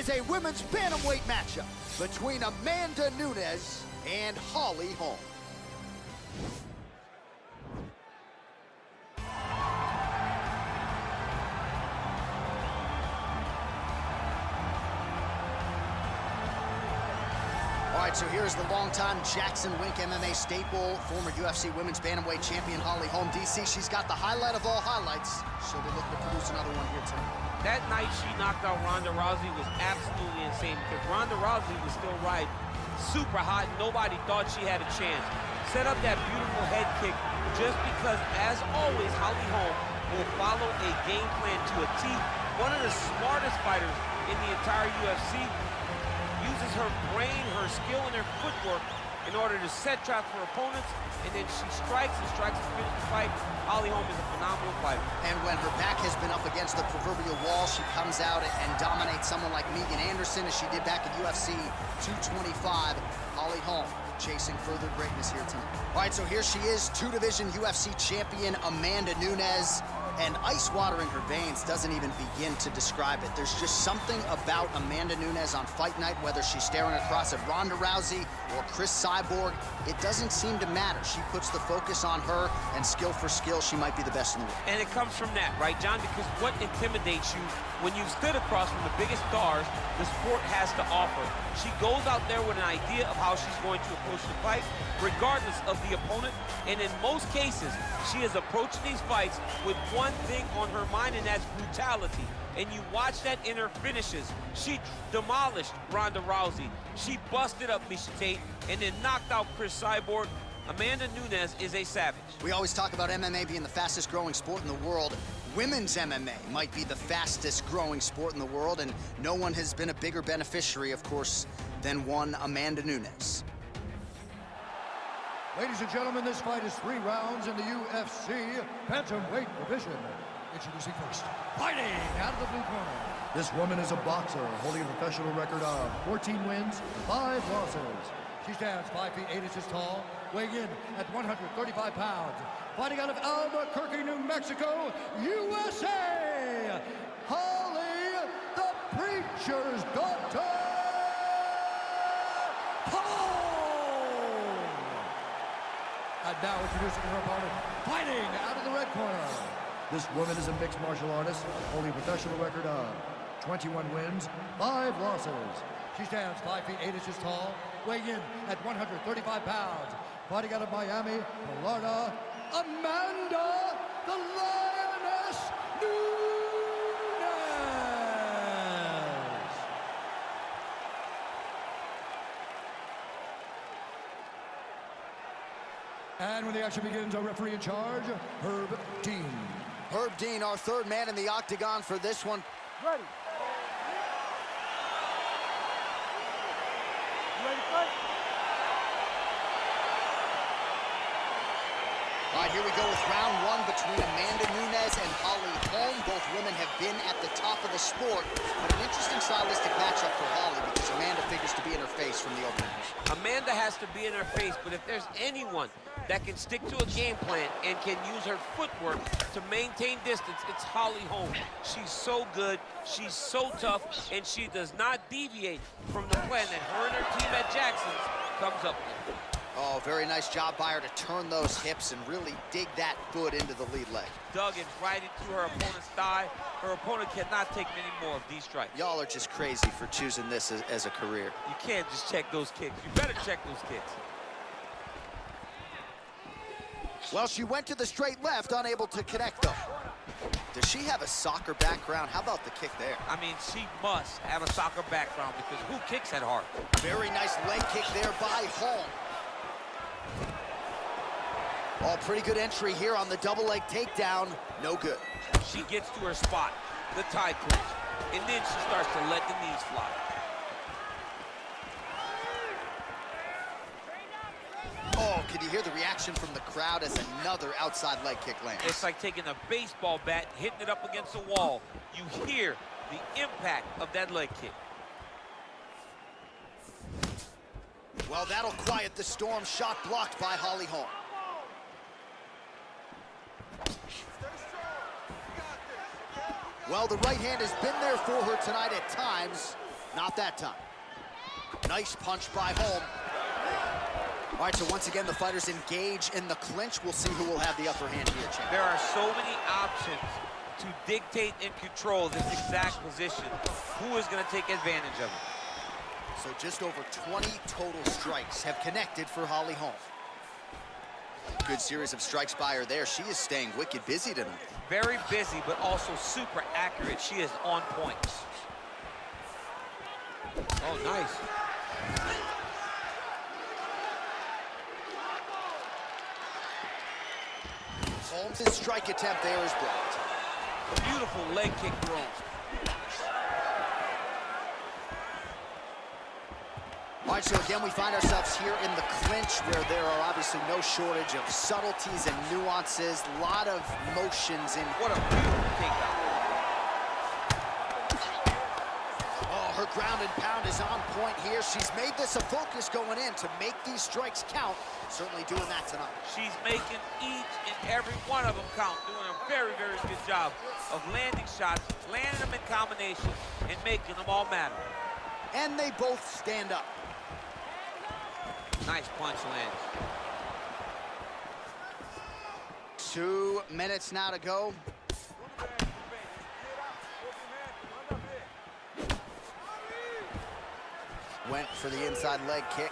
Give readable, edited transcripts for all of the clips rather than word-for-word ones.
is a women's bantamweight matchup between Amanda Nunes and Holly Holm. All right, so here's the longtime Jackson Wink MMA staple, former UFC women's bantamweight champion Holly Holm. DC, she's got the highlight of all highlights. She'll be looking to produce another one here tonight. That night she knocked out Ronda Rousey was absolutely insane because Ronda Rousey was still riding super hot. Nobody thought she had a chance. Set up that beautiful head kick just because, as always, Holly Holm will follow a game plan to a T. One of the smartest fighters in the entire UFC. Uses her brain, her skill, and her footwork in order to set traps for opponents, and then she strikes and strikes to finish the fight. Holly Holm is a phenomenal fighter. And when her back has been up against the proverbial wall, she comes out and dominates someone like Megan Anderson, as she did back in UFC 225. Holly Holm chasing further greatness here tonight. All right, so here she is, two-division UFC champion Amanda Nunes. And ice water in her veins doesn't even begin to describe it. There's just something about Amanda Nunes on fight night, whether she's staring across at Ronda Rousey or Chris Cyborg, it doesn't seem to matter. She puts the focus on her, and skill for skill, she might be the best in the world. And it comes from that, right, John? Because what intimidates you when you've stood across from the biggest stars the sport has to offer? She goes out there with an idea of how she's going to approach the fight, regardless of the opponent. And in most cases, she is approaching these fights with one thing on her mind, and that's brutality. And you watch that in her finishes. She demolished Ronda Rousey. She busted up Miesha Tate and then knocked out Chris Cyborg. Amanda Nunes is a savage. We always talk about MMA being the fastest growing sport in the world. Women's MMA might be the fastest growing sport in the world, and no one has been a bigger beneficiary, of course, than one Amanda Nunes. Ladies and gentlemen, this fight is 3 rounds in the UFC bantamweight division. Introducing first, fighting out of the blue corner. This woman is a boxer holding a professional record of 14 wins, 5 losses. She stands 5 feet 8 inches tall, weighing in at 135 pounds. Fighting out of Albuquerque, New Mexico, USA, Holly, the Preacher's daughter, Holm! And now introducing her opponent, fighting out of the red corner. This woman is a mixed martial artist, holding a professional record of 21 wins, 5 losses. She stands 5 feet 8 inches tall, weighing in at 135 pounds. Fighting out of Miami, Florida, Amanda, the Lioness Nunes! And when the action begins, our referee in charge, Herb Dean. Herb Dean, our third man in the octagon for this one. Ready. You ready to fight? All right, here we go with round 1 between Amanda Nunes and Holly Holm. Both women have been at the top of the sport, but an interesting stylistic matchup for Holly because Amanda figures to be in her face from the opening. Amanda has to be in her face, but if there's anyone that can stick to a game plan and can use her footwork to maintain distance, it's Holly Holm. She's so good, she's so tough, and she does not deviate from the plan that her and her team at Jackson's comes up with. Oh, very nice job by her to turn those hips and really dig that foot into the lead leg. Dug it right into her opponent's thigh. Her opponent cannot take many more of these strikes. Y'all are just crazy for choosing this as a career. You can't just check those kicks. You better check those kicks. Well, she went to the straight left, unable to connect though. Does she have a soccer background? How about the kick there? I mean, she must have a soccer background because who kicks that hard? Very nice leg kick there by Holm. Oh, pretty good entry here on the double leg takedown. No good. She gets to her spot, the tie clinch, and then she starts to let the knees fly. Oh, can you hear the reaction from the crowd as another outside leg kick lands? It's like taking a baseball bat, hitting it up against the wall. You hear the impact of that leg kick. Well, that'll quiet the storm. Shot blocked by Holly Holm. Well, the right hand has been there for her tonight at times, Not that time. Nice punch by Holm. All right, so once again, the fighters engage in the clinch. We'll see who will have the upper hand here, champ. There are so many options to dictate and control this exact position. Who is going to take advantage of it? So just over 20 total strikes have connected for Holly Holm. Good series of strikes by her there. She is staying wicked busy tonight. Very busy, but also super accurate. She is on point. Oh, nice. Holmes' strike attempt there is blocked. Beautiful leg kick thrown. All right, so again, we find ourselves here in the clinch where there are obviously no shortage of subtleties and nuances. A lot of motions in. What a beautiful takedown. Oh, her ground and pound is on point here. She's made this a focus going in to make these strikes count. Certainly doing that tonight. She's making each and every one of them count, doing a very, very good job of landing shots, landing them in combination, and making them all matter. And they both stand up. Nice punch lands. 2 minutes now to go. Went for the inside leg kick.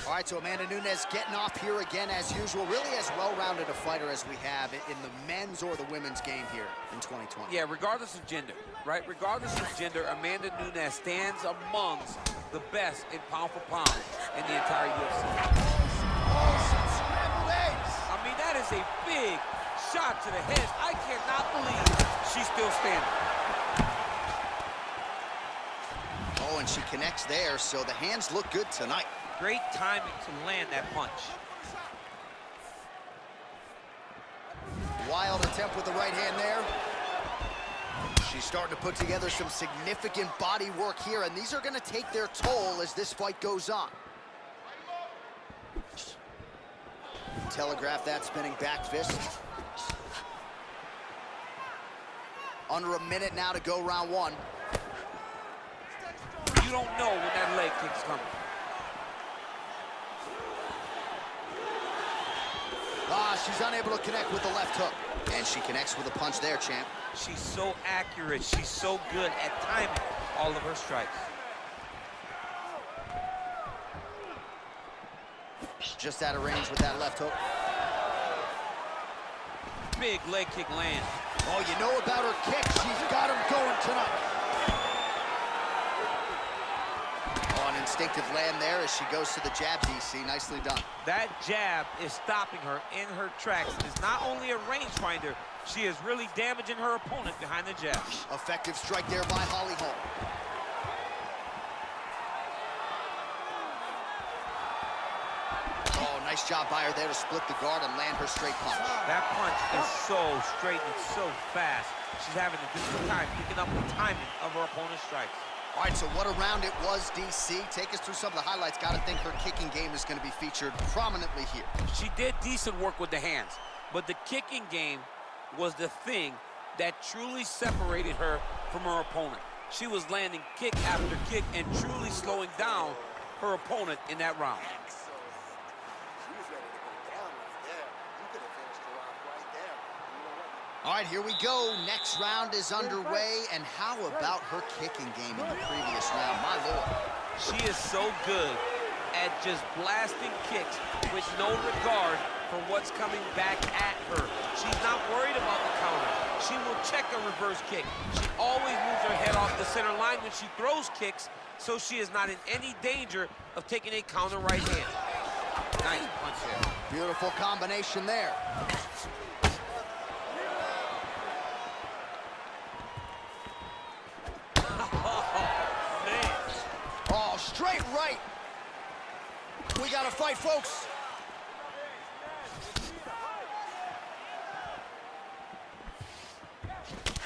All right, so Amanda Nunes getting off here again as usual. Really as well-rounded a fighter as we have in the men's or the women's game here in 2020. Yeah, regardless of gender, right? Regardless of gender, Amanda Nunes stands amongst the best in pound for pound in the entire UFC. Oh, some scrambled eggs. I mean, that is a big shot to the head. I cannot believe she's still standing. Oh, and she connects there, so the hands look good tonight. Great timing to land that punch. Wild attempt with the right hand there. She's starting to put together some significant body work here, and these are going to take their toll as this fight goes on. Telegraph that spinning back fist. Under a minute now to go, round one. You don't know when that leg kick's coming. She's unable to connect with the left hook. And she connects with a punch there, champ. She's so accurate. She's so good at timing all of her strikes. Just out of range with that left hook. Big leg kick lands. Oh, you know about her kick. She's got him going tonight. Oh, an instinctive land there as she goes to the jab, DC. Nicely done. That jab is stopping her in her tracks. It's not only a rangefinder, she is really damaging her opponent behind the jab. Effective strike there by Holly Holm. Oh, nice job by her there to split the guard and land her straight punch. That punch is so straight and so fast. She's having a difficult time picking up the timing of her opponent's strikes. All right, so what a round it was, DC. Take us through some of the highlights. Got to think her kicking game is going to be featured prominently here. She did decent work with the hands, but the kicking game was the thing that truly separated her from her opponent. She was landing kick after kick and truly slowing down her opponent in that round. All right, here we go. Next round is underway. And how about her kicking game in the previous round? My Lord. She is so good at just blasting kicks with no regard for what's coming back at her. She's not worried about the counter. She will check a reverse kick. She always moves her head off the center line when she throws kicks, so she is not in any danger of taking a counter right hand. Nice punch there. Beautiful combination there. Straight right. We got to fight, folks.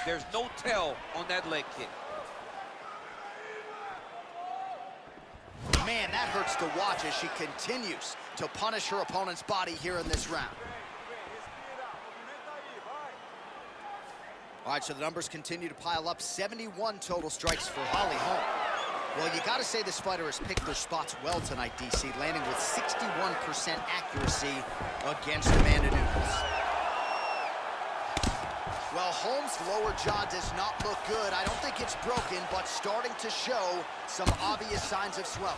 There's no tell on that leg kick. Man, that hurts to watch as she continues to punish her opponent's body here in this round. All right, so the numbers continue to pile up. 71 total strikes for Holly Holm. Well, you got to say this fighter has picked their spots well tonight, DC, landing with 61% accuracy against Amanda Nunes. Well, Holm's lower jaw does not look good. I don't think it's broken, but starting to show some obvious signs of swelling.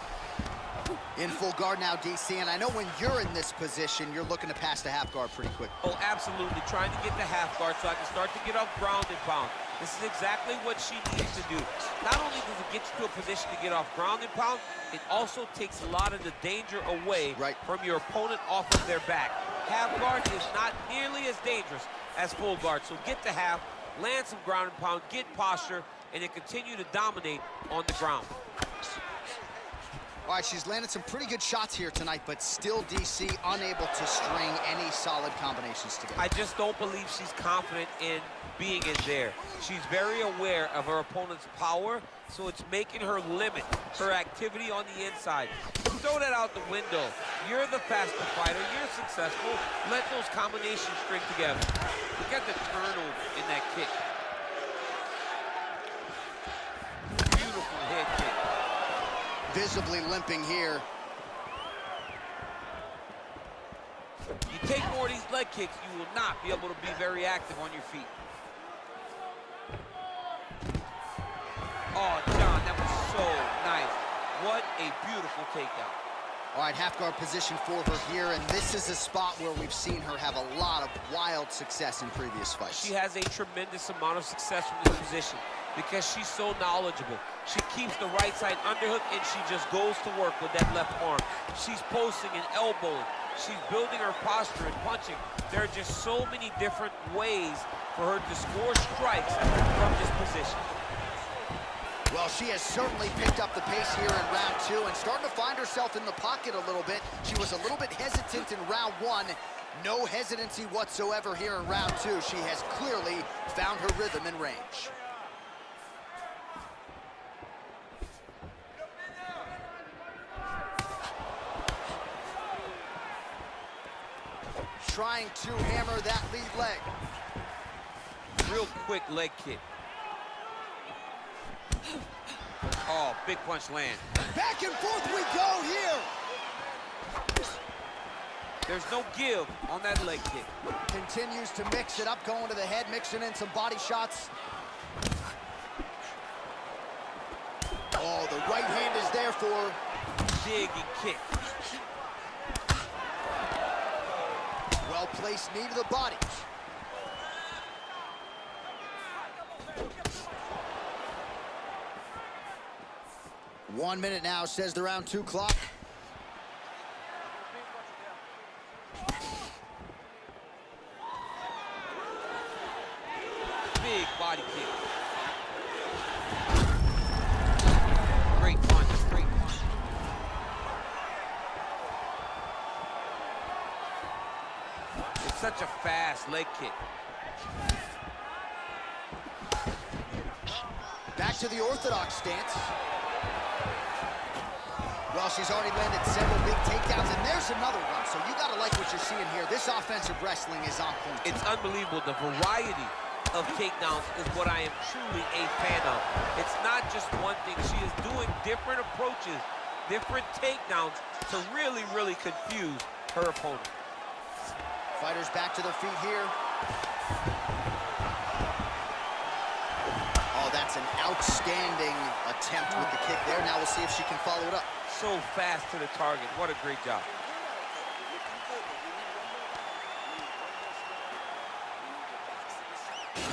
In full guard now, DC, and I know when you're in this position, you're looking to pass the half guard pretty quick. Oh, absolutely. Trying to get the half guard so I can start to get off ground and pound. This is exactly what she needs to do. Not only does it get you to a position to get off ground and pound, it also takes a lot of the danger away from your opponent off of their back. Half guard is not nearly as dangerous as full guard. So get the half, land some ground and pound, get posture, and then continue to dominate on the ground. All right, she's landed some pretty good shots here tonight, but still, DC, unable to string any solid combinations together. I just don't believe she's confident in being in there. She's very aware of her opponent's power, so it's making her limit her activity on the inside. Throw that out the window. You're the faster fighter. You're successful. Let those combinations string together. Look at the turnover in that kick. Beautiful head kick. Visibly limping here. You take more of these leg kicks, you will not be able to be very active on your feet. Oh, John, that was so nice. What a beautiful takedown. All right, half guard position for her here, and this is a spot where we've seen her have a lot of wild success in previous fights. She has a tremendous amount of success from this position because she's so knowledgeable. She keeps the right side underhook, and she just goes to work with that left arm. She's posting and elbowing. She's building her posture and punching. There are just so many different ways for her to score strikes from this position. Well, she has certainly picked up the pace here in round two and starting to find herself in the pocket a little bit. She was a little bit hesitant in round one. No hesitancy whatsoever here in round two. She has clearly found her rhythm and range. Trying to hammer that lead leg. Real quick leg kick. Oh, big punch land. Back and forth we go here. There's no give on that leg kick. Continues to mix it up, going to the head, mixing in some body shots. Oh, the right hand is there for her. Biggie kick. Well-placed knee to the body. 1 minute now, says the round two clock. Big body kick. Great punch, great punch. It's such a fast leg kick. Back to the orthodox stance. Well, she's already landed several big takedowns, and there's another one. So you got to like what you're seeing here. This offensive wrestling is on point. It's unbelievable. The variety of takedowns is what I am truly a fan of. It's not just one thing. She is doing different approaches, different takedowns to really, really confuse her opponent. Fighters back to their feet here. Oh, that's an outstanding attempt with the kick there. Now we'll see if she can follow it up. So fast to the target. What a great job.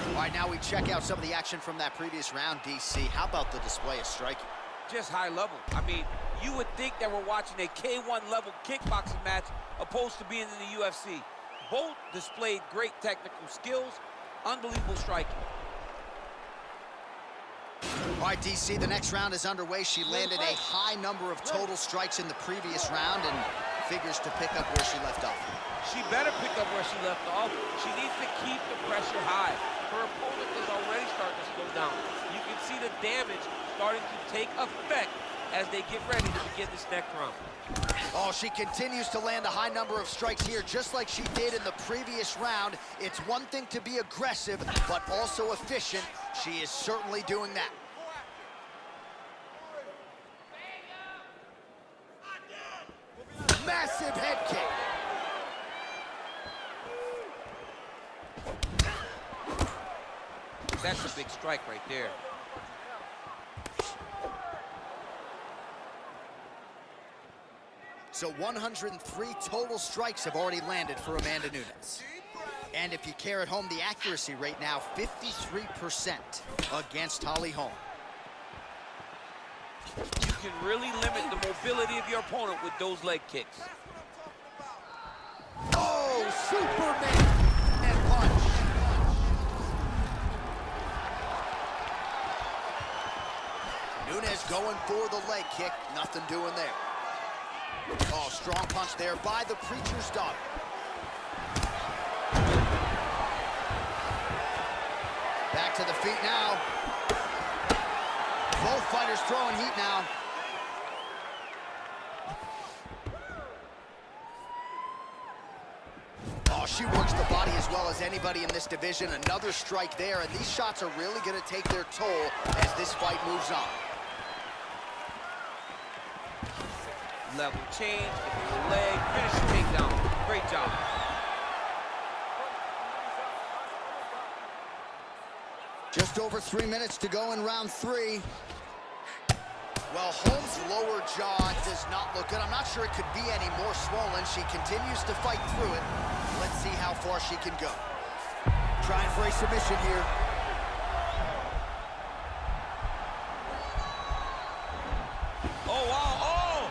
All right, now we check out some of the action from that previous round, DC. How about the display of striking? Just high level. I mean, you would think that we're watching a K1 level kickboxing match opposed to being in the UFC. Both displayed great technical skills, unbelievable striking. All right, DC, the next round is underway. She landed a high number of total strikes in the previous round and figures to pick up where she left off. She better pick up where she left off. She needs to keep the pressure high. Her opponent is already starting to slow down. You can see the damage starting to take effect as they get ready to begin this next round. Oh, she continues to land a high number of strikes here, just like she did in the previous round. It's one thing to be aggressive, but also efficient. She is certainly doing that. big strike right there. So 103 total strikes have already landed for Amanda Nunes. And if you care at home, the accuracy rate now 53% against Holm. You can really limit the mobility of your opponent with those leg kicks. Oh, Superman and punch. Nunes going for the leg kick. Nothing doing there. Oh, strong punch there by the preacher's daughter. Back to the feet now. Both fighters throwing heat now. Oh, she works the body as well as anybody in this division. Another strike there, and these shots are really going to take their toll as this fight moves on. Level change, leg, finish the takedown. Great job. Just over 3 minutes to go in round 3. Well, Holm's lower jaw does not look good. I'm not sure it could be any more swollen. She continues to fight through it. Let's see how far she can go. Trying for a submission here. Oh, wow, oh!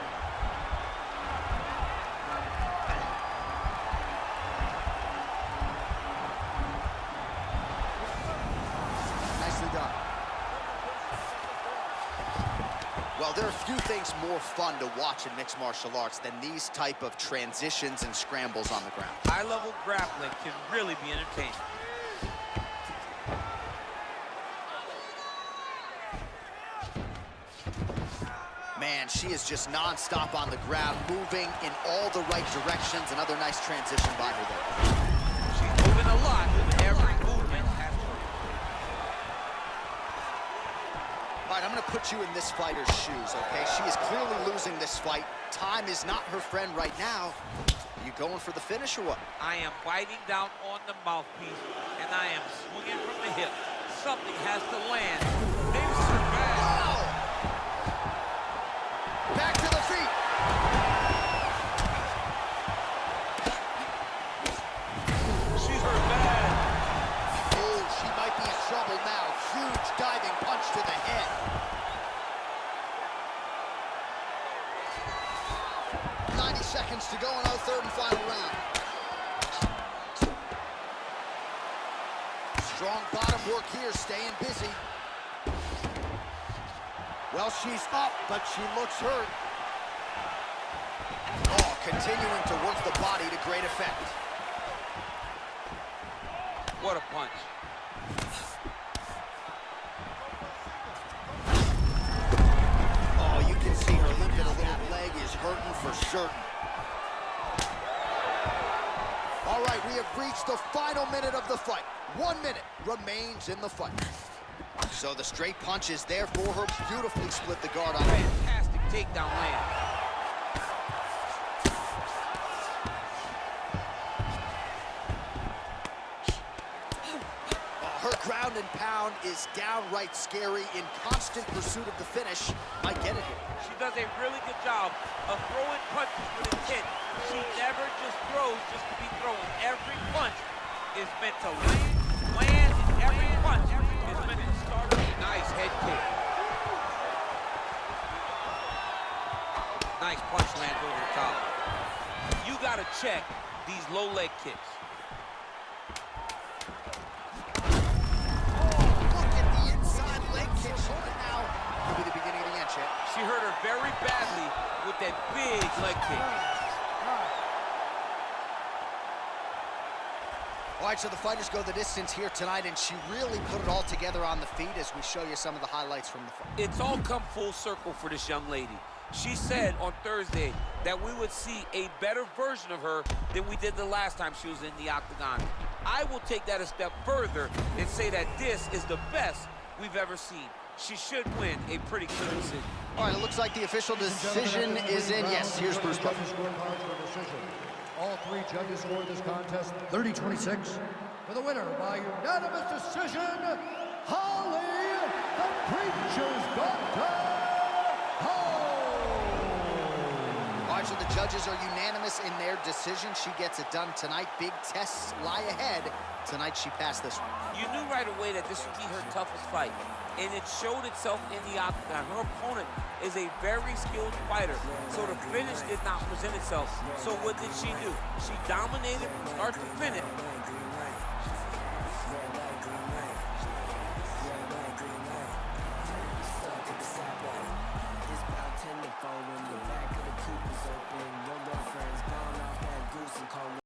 Nicely done. Well, there are few things more fun to watch in mixed martial arts than these type of transitions and scrambles on the ground. High-level grappling can really be entertaining. Man, she is just non-stop on the ground, moving in all the right directions. Another nice transition by her there. She's moving a lot with every movement. All right, I'm going to put you in this fighter's shoes, okay? She is clearly losing this fight. Time is not her friend right now. Are you going for the finish or what? I am biting down on the mouthpiece, and I am swinging from the hip. Something has to land. They've survived. Oh! Back to the feet. She's hurt bad. Oh, she might be in trouble now. Huge diving punch to the head. Seconds to go in our third and final round. Strong bottom work here, staying busy. Well, she's up, but she looks hurt. Oh, continuing to work the body to great effect. What a punch. Oh, you can see her limping a little leg is hurting for certain. All right, we have reached the final minute of the fight. 1 minute remains in the fight. So the straight punch is there for her. Beautifully split the guard on it. Fantastic takedown land. Her ground and pound is downright scary. In constant pursuit of the finish. Might get it here. She does a really good job of throwing punches with intent. She never just throws just to be throwing. Every punch is meant to land, and every punch is meant to start a nice head kick. Nice punch lands over the top. You gotta check these low leg kicks. She hurt her very badly with that big leg kick. All right, so the fighters go the distance here tonight, and she really put it all together on the feet as we show you some of the highlights from the fight. It's all come full circle for this young lady. She said on Thursday that we would see a better version of her than we did the last time she was in the octagon. I will take that a step further and say that this is the best we've ever seen. She should win a pretty clear decision. All right, it looks like the official decision is in. Yes, here's Bruce Buffer. All three judges scored this contest 30-26 for the winner by unanimous decision, Holm. Dr. Holm. All right, so the judges are unanimous in their decision. She gets it done tonight. Big tests lie ahead. Tonight, she passed this one. You knew right away that this would be her toughest fight, and it showed itself in the octagon. Her opponent is a very skilled fighter, so the finish did not present itself. So what did she do? She dominated from start to finish.